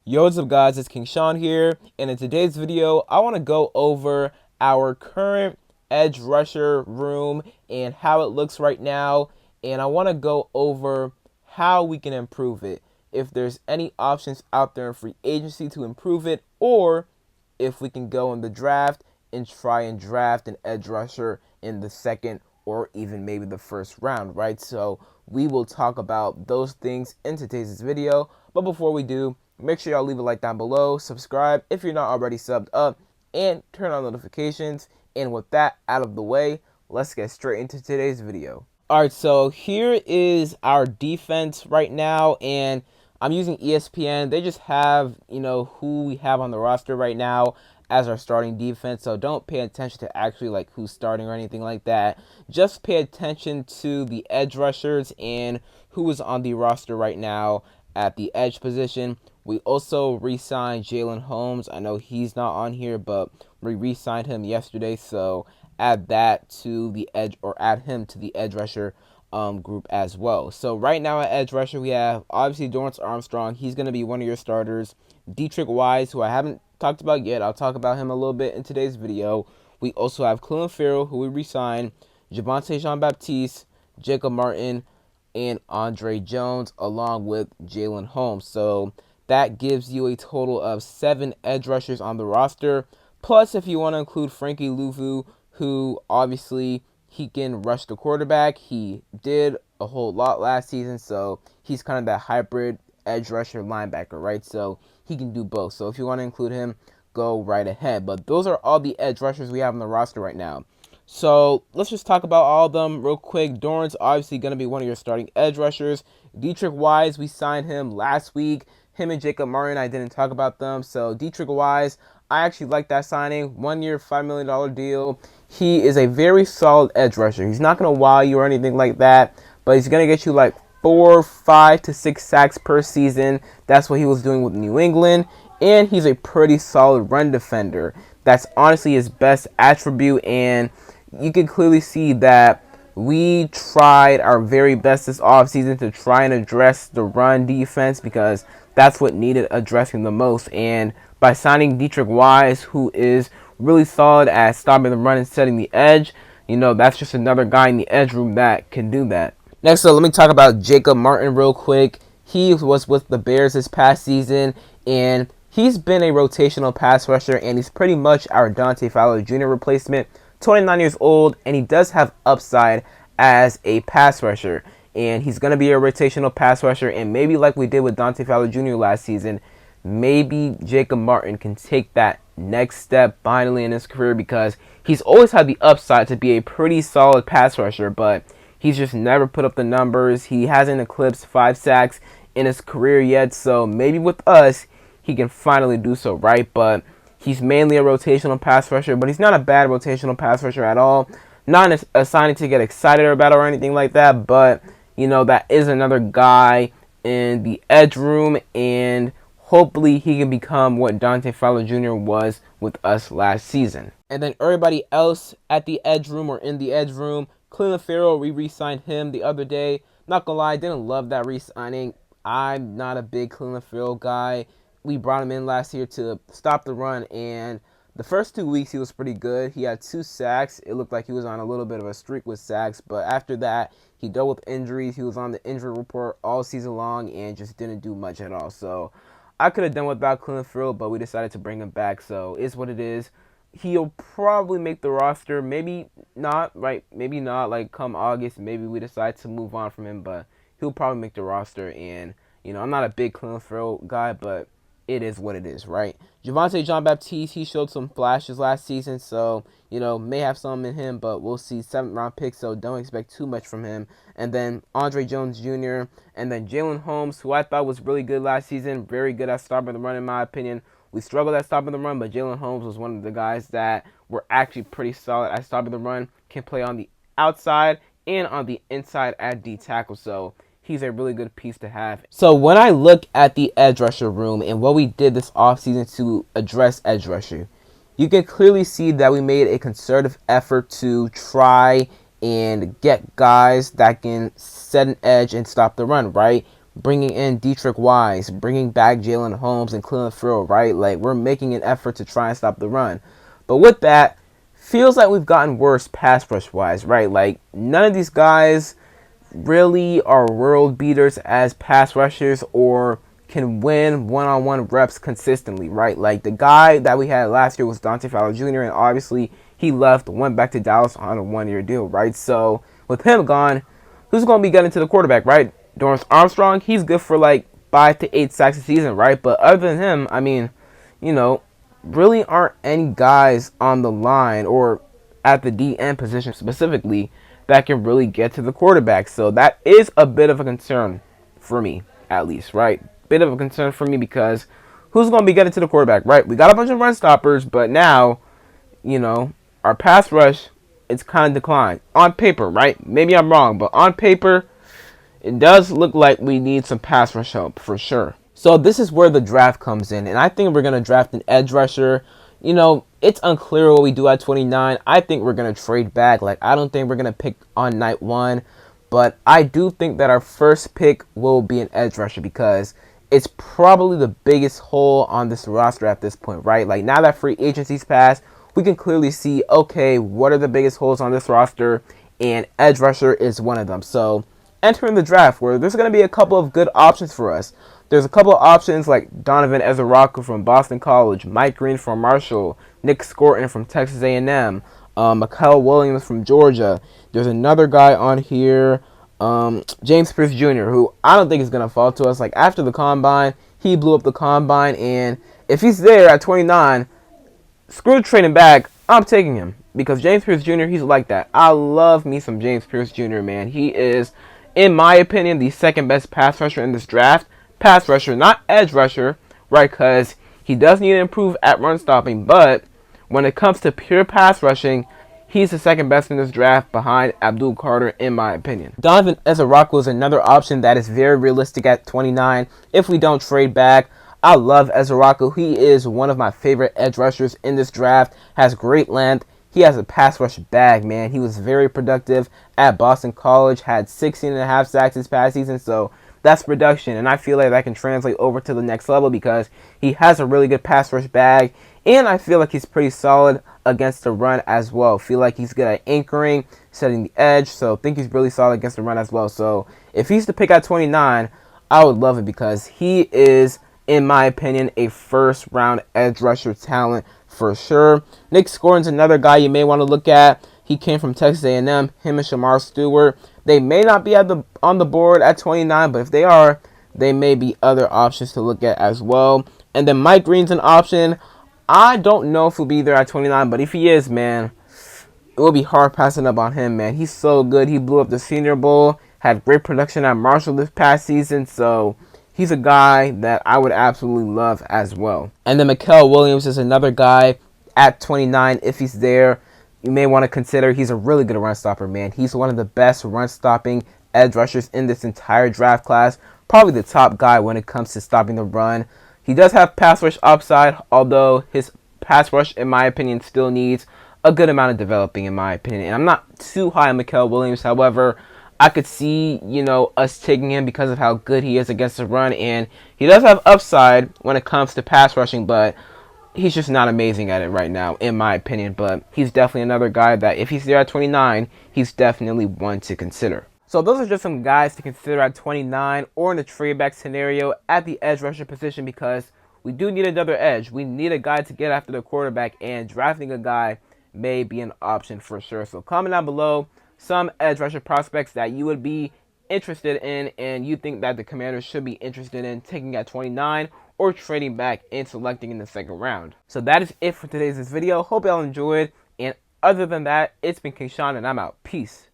Yo, what's up guys, it's King Sean here, and in today's video, I want to go over our current edge rusher room and how it looks right now, and I want to go over how we can improve it, if there's any options out there in free agency to improve it, or if we can go in the draft and try and draft an edge rusher in the second or even maybe the first round, right? So we will talk about those things in today's video, but before we do, make sure y'all leave a like down below, subscribe if you're not already subbed up, and turn on notifications. And with that out of the way, let's get straight into today's video. Alright, so here is our defense right now, and I'm using ESPN. They just have, who we have on the roster right now as our starting defense, so don't pay attention to actually like who's starting or anything like that. Just pay attention to the edge rushers and who is on the roster right now at the edge position. We also re-signed Jalen Holmes. I know he's not on here, but we re-signed him yesterday, so add that to the edge, or add him to the edge rusher group as well. So right now at edge rusher, we have obviously Dorrance Armstrong. He's going to be one of your starters. Deatrich Wise, who I haven't talked about yet. I'll talk about him a little bit in today's video. We also have Clelin Ferrell, who we re-signed, Javonte Jean-Baptiste, Jacob Martin, and Andre Jones, along with Jalen Holmes. So that gives you a total of 7 edge rushers on the roster. Plus, if you want to include Frankie Louvu, who obviously he can rush the quarterback. He did a whole lot last season, so he's kind of that hybrid edge rusher linebacker, right? So he can do both. So if you want to include him, go right ahead. But those are all the edge rushers we have on the roster right now. So let's just talk about all of them real quick. Dorrance obviously going to be one of your starting edge rushers. Deatrich Wise, we signed him last week. Him and Jacob Martin, I didn't talk about them. So Deatrich Wise, I actually like that signing. 1 year, $5 million deal. He is a very solid edge rusher. He's not going to wow you or anything like that, but he's going to get you like 4, 5 to 6 sacks per season. That's what he was doing with New England. And he's a pretty solid run defender. That's honestly his best attribute, and you can clearly see that we tried our very best this offseason to try and address the run defense, because that's what needed addressing the most. And by signing Deatrich Wise, who is really solid at stopping the run and setting the edge, that's just another guy in the edge room that can do that. Next up, let me talk about Jacob Martin real quick. He was with the Bears this past season, and he's been a rotational pass rusher, and he's pretty much our Dante Fowler Jr. replacement. 29 years old, and he does have upside as a pass rusher. And he's going to be a rotational pass rusher, and maybe like we did with Dante Fowler Jr. last season, maybe Jacob Martin can take that next step finally in his career, because he's always had the upside to be a pretty solid pass rusher, but he's just never put up the numbers. He hasn't eclipsed 5 sacks in his career yet, so maybe with us, he can finally do so, right? But he's mainly a rotational pass rusher, but he's not a bad rotational pass rusher at all. Not a signing to get excited about or anything like that, but, that is another guy in the edge room, and hopefully he can become what Dante Fowler Jr. was with us last season. And then everybody else at the edge room or in the edge room, Clelin Ferrell, we re-signed him the other day. Not gonna lie, didn't love that re-signing. I'm not a big Clelin Ferrell guy. We brought him in last year to stop the run, and the first 2 weeks he was pretty good. He had 2 sacks. It looked like he was on a little bit of a streak with sacks, but after that, he dealt with injuries. He was on the injury report all season long and just didn't do much at all. So I could have done without Clelin Ferrell, but we decided to bring him back, so it's what it is. He'll probably make the roster, maybe not, right? Maybe not, like come August, maybe we decide to move on from him, but he'll probably make the roster. And, I'm not a big Clelin Ferrell guy, but it is what it is, right? Javonte Jean-Baptiste, he showed some flashes last season, so, may have some in him, but we'll see. 7th round pick, so don't expect too much from him. And then Andre Jones Jr., and then Jalen Holmes, who I thought was really good last season, very good at stopping the run in my opinion. We struggled at stopping the run, but Jalen Holmes was one of the guys that were actually pretty solid at stopping the run, can play on the outside and on the inside at D tackle, so he's a really good piece to have. So when I look at the edge rusher room and what we did this offseason to address edge rusher, you can clearly see that we made a concerted effort to try and get guys that can set an edge and stop the run, right? bringing in Deatrich Wise, bringing back Jalen Holmes and Cleveland Farrell, right? Like, we're making an effort to try and stop the run. But with that, feels like we've gotten worse pass rush wise, right? Like, none of these guys really are world beaters as pass rushers or can win one-on-one reps consistently, right? Like, the guy that we had last year was Dante Fowler Jr., and obviously he left, went back to Dallas on a one-year deal, right? So with him gone, who's going to be getting to the quarterback, right? Dorrance Armstrong, he's good for like 5 to 8 sacks a season, right? But other than him, I mean, really aren't any guys on the line or at the DN position specifically that can really get to the quarterback. So that is a bit of a concern for me, at least, right? Bit of a concern for me because who's going to be getting to the quarterback, right? We got a bunch of run stoppers, but now, our pass rush, it's kind of declined. On paper, right? Maybe I'm wrong, but on paper, it does look like we need some pass rush help for sure. So this is where the draft comes in, and I think we're going to draft an edge rusher. It's unclear what we do at 29. I think we're going to trade back. Like, I don't think we're going to pick on night one, but I do think that our first pick will be an edge rusher because it's probably the biggest hole on this roster at this point, right? Like, now that free agency's passed, we can clearly see, okay, what are the biggest holes on this roster, and edge rusher is one of them. So entering the draft where there's going to be a couple of good options for us. There's a couple of options like Donovan Ezaraku from Boston College, Mike Green from Marshall, Nick Scorton from Texas A&M, Mikael Williams from Georgia. There's another guy on here, James Pierce Jr., who I don't think is going to fall to us. Like, after the combine, he blew up the combine, and if he's there at 29, screw trading back, I'm taking him. Because James Pierce Jr., he's like that. I love me some James Pierce Jr., man. He is, in my opinion, the second best pass rusher in this draft. Pass rusher, not edge rusher, right? Because he does need to improve at run stopping, but when it comes to pure pass rushing, he's the second best in this draft behind Abdul Carter, in my opinion. Donovan Ezaraku is another option that is very realistic at 29 if we don't trade back. I love Ezaraku. He is one of my favorite edge rushers in this draft. Has great length. He has a pass rush bag, man. He was very productive at Boston College. Had 16.5 sacks this past season, so that's production, and I feel like that can translate over to the next level because he has a really good pass rush bag, and I feel like he's pretty solid against the run as well. Feel like he's good at anchoring, setting the edge, so think he's really solid against the run as well. So if he's to pick at 29, I would love it because he is, in my opinion, a first-round edge rusher talent for sure. Nick Scorton's another guy you may want to look at. He came from Texas A&M, him and Shamar Stewart. They may not be on the board at 29, but if they are, they may be other options to look at as well. And then Mike Green's an option. I don't know if he'll be there at 29, but if he is, man, it will be hard passing up on him, man. He's so good. He blew up the Senior Bowl, had great production at Marshall this past season, so he's a guy that I would absolutely love as well. And then Mikael Williams is another guy at 29 if he's there. You may want to consider he's a really good run stopper, man. He's one of the best run stopping edge rushers in this entire draft class. Probably the top guy when it comes to stopping the run. He does have pass rush upside, although his pass rush, in my opinion, still needs a good amount of developing, in my opinion. And I'm not too high on Mikael Williams. However, I could see, us taking him because of how good he is against the run. And he does have upside when it comes to pass rushing, but he's just not amazing at it right now, in my opinion. But he's definitely another guy that if he's there at 29, he's definitely one to consider. So those are just some guys to consider at 29 or in the trade back scenario at the edge rusher position because we do need another edge. We need a guy to get after the quarterback, and drafting a guy may be an option for sure. So comment down below some edge rusher prospects that you would be interested in and you think that the Commanders should be interested in taking at 29 or trading back and selecting in the second round. So that is it for today's video. Hope y'all enjoyed. And other than that, it's been Keyshawn and I'm out. Peace.